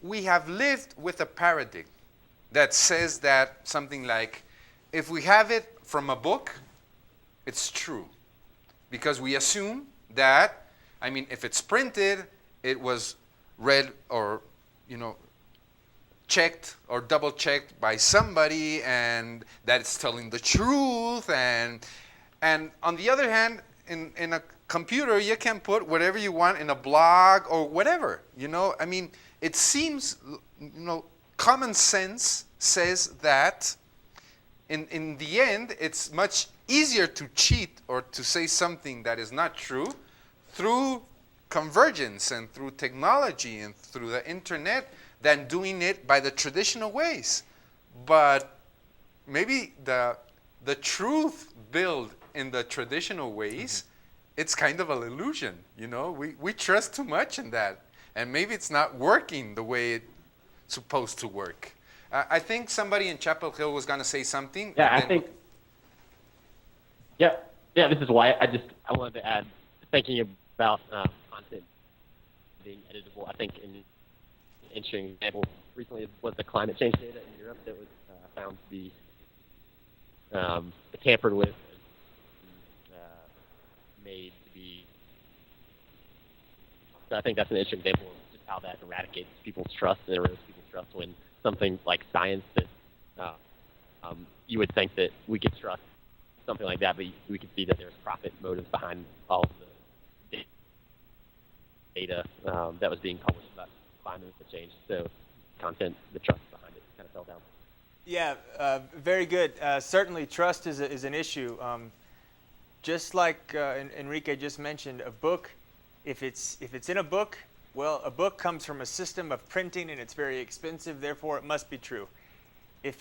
we have lived with a paradigm that says that something like, if we have it from a book, it's true. Because we assume that, I mean, if it's printed, it was read or, checked or double checked by somebody, and that it's telling the truth. And on the other hand, in a computer, you can put whatever you want in a blog or whatever. I mean, it seems, common sense says that in the end, it's much easier to cheat or to say something that is not true through convergence and through technology and through the internet than doing it by the traditional ways. But maybe the truth built in the traditional ways, it's kind of an illusion. We trust too much in that, and maybe it's not working the way it's supposed to work. I think somebody in Chapel Hill was going to say something. Yeah, I think. Yeah, this is why I wanted to add, thinking about content being editable. I think an interesting example recently was the climate change data in Europe that was found to be tampered with and made to be. So I think that's an interesting example of just how that eradicates people's trust and erodes people's trust when something like science that you would think that we could trust something like that, but we could see that there's profit motives behind all of the data that was being published about climate change. So content, the trust behind it kind of fell down. Yeah, very good. Certainly trust is an issue. Just like Enrique just mentioned, a book, if it's in a book, well, a book comes from a system of printing and it's very expensive, therefore it must be true. If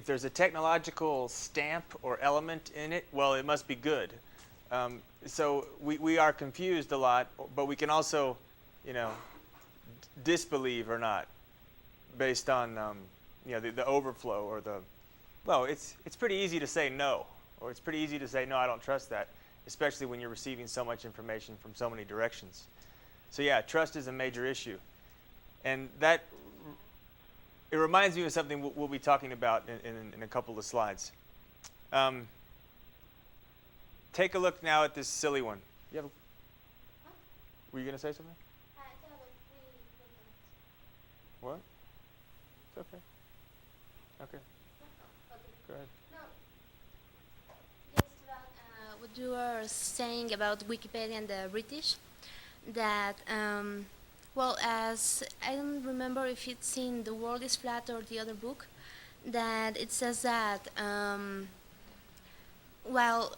there's a technological stamp or element in it, well, it must be good. So we are confused a lot, but we can also, disbelieve or not, based on the overflow or well, it's pretty easy to say no, or it's pretty easy to say no, I don't trust that, especially when you're receiving so much information from so many directions. So yeah, trust is a major issue, and that it reminds me of something we'll be talking about in a couple of slides. Take a look now at this silly one. Were you going to say something? What? It's okay. Okay. Go ahead. Just about what you were saying about Wikipedia and the British, that, well, as I don't remember if it's in The World is Flat or the other book, that it says that, well,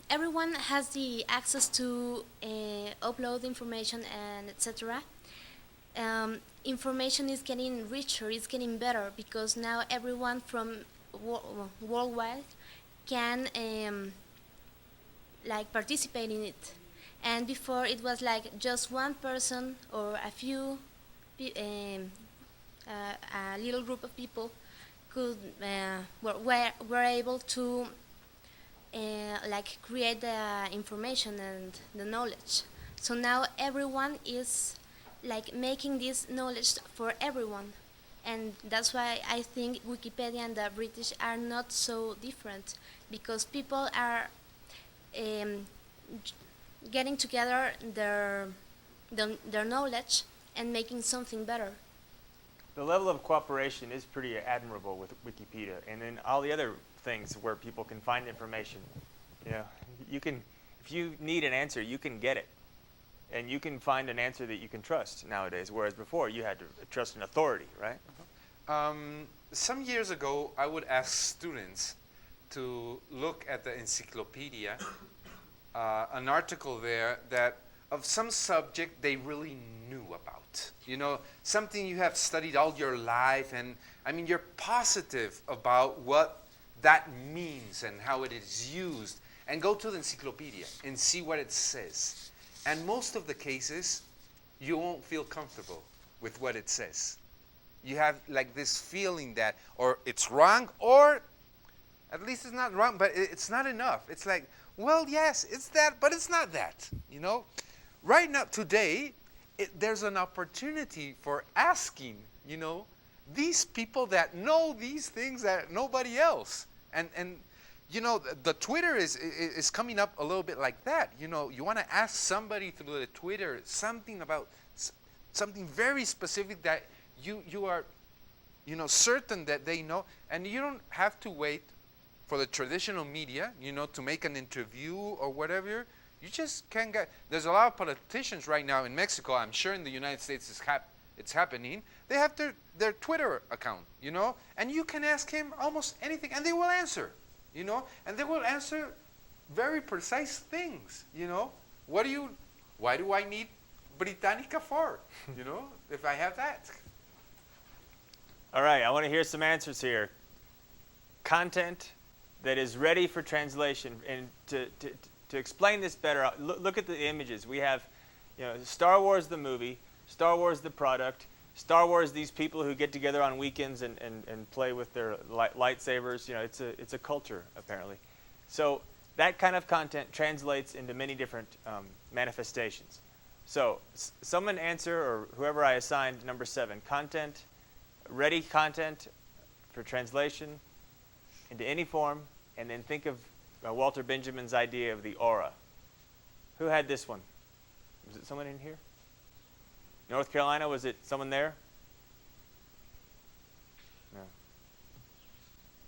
everyone has the access to upload information and etc. Information is getting richer, it's getting better, because now everyone from worldwide can like participate in it. And before it was like just one person or a few, a little group of people could were able to like create the information and the knowledge. So now everyone is like making this knowledge for everyone, and that's why I think Wikipedia and the British are not so different, because people are getting together their knowledge and making something better. The level of cooperation is pretty admirable with Wikipedia, and then all the other things where people can find information. You can, if you need an answer, you can get it, and you can find an answer that you can trust nowadays, whereas before you had to trust an authority, right? Some years ago, I would ask students to look at the encyclopedia, an article there that of some subject they really knew about. Something you have studied all your life, and I mean, you're positive about what that means and how it is used. And go to the encyclopedia and see what it says. And most of the cases, you won't feel comfortable with what it says. You have like this feeling that, or it's wrong, or at least it's not wrong, but it's not enough. It's like, well, yes, it's that, but it's not that. Right now, today, there's an opportunity for asking, these people that know these things that nobody else. And the Twitter is coming up a little bit like that. You want to ask somebody through the Twitter something about something very specific that you are, certain that they know, and you don't have to wait for the traditional media, to make an interview or whatever. You just can't get. There's a lot of politicians right now in Mexico. I'm sure in the United States it's happening. They have their Twitter account, and you can ask him almost anything, and they will answer, and they will answer very precise things, Why do I need Britannica for, if I have that? All right, I want to hear some answers here. Content that is ready for translation, and to explain this better, look at the images. We have, Star Wars the movie, Star Wars the product, Star Wars these people who get together on weekends and play with their lightsabers. It's a culture, apparently. So that kind of content translates into many different manifestations. So someone answer, or whoever I assigned number 7, content, ready content for translation into any form, and then think of Walter Benjamin's idea of the aura. Who had this one? Was it someone in here? North Carolina, was it someone there? No.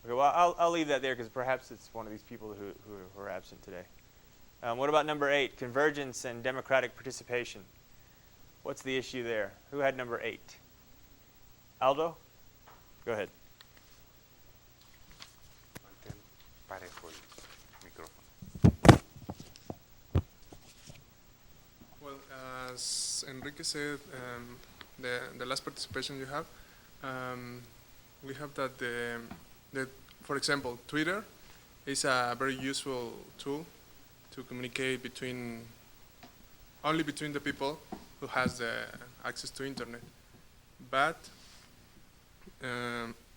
Okay, well, I'll leave that there because perhaps it's one of these people who are absent today. What about number 8, convergence and democratic participation? What's the issue there? Who had number 8? Aldo? Go ahead. Well, as Enrique said, the last participation you have, we have that for example, Twitter is a very useful tool to communicate only between the people who has the access to internet. But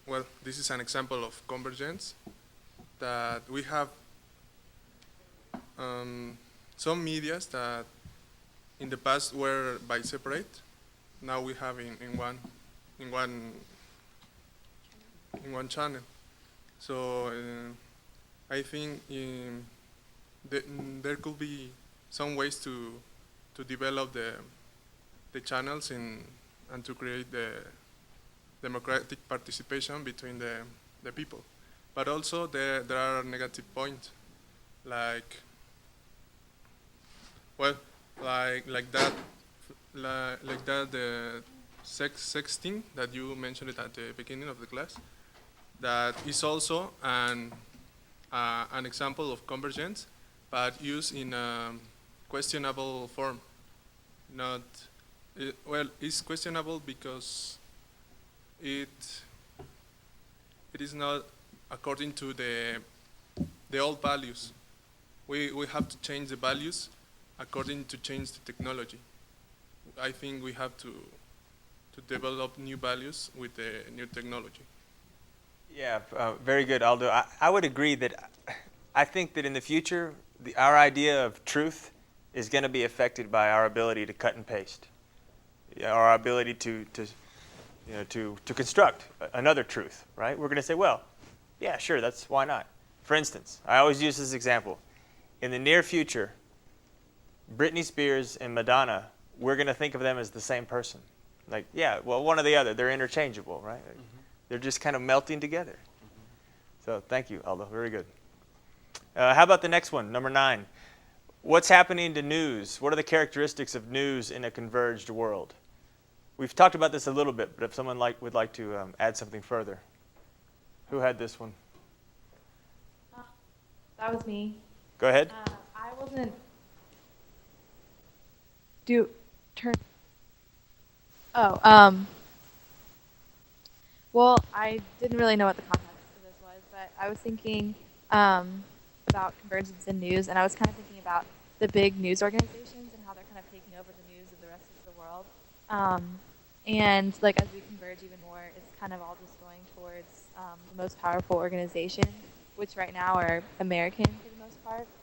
well, this is an example of convergence that we have some medias that in the past were by separate. Now we have in one channel. So I think there could be some ways to develop the channels and to create the democratic participation between the people. But also there are negative points, like the sexting that you mentioned it at the beginning of the class. That is also an example of convergence, but used in a questionable form. It's questionable because it is not according to the old values. We have to change the values according to change the technology. I think we have to develop new values with the new technology. Yeah, very good, Aldo. I would agree that I think that in the future, our idea of truth is going to be affected by our ability to cut and paste, our ability to construct another truth, right? We're going to say, well, yeah, sure, why not? For instance, I always use this example. In the near future, Britney Spears and Madonna, we're going to think of them as the same person. Like, yeah, well, one or the other, they're interchangeable, right? Mm-hmm. They're just kind of melting together. Mm-hmm. So thank you, Aldo, very good. How about the next one, number 9? What's happening to news? What are the characteristics of news in a converged world? We've talked about this a little bit, but if someone would like to add something further. Who had this one? That was me. Go ahead. I wasn't. Well, I didn't really know what the context of this was, but I was thinking about convergence in news, and I was kind of thinking about the big news organizations and how they're kind of taking over the news of the rest of the world. And like as we converge even more, it's kind of all just going towards the most powerful organization, which right now are American for the most part.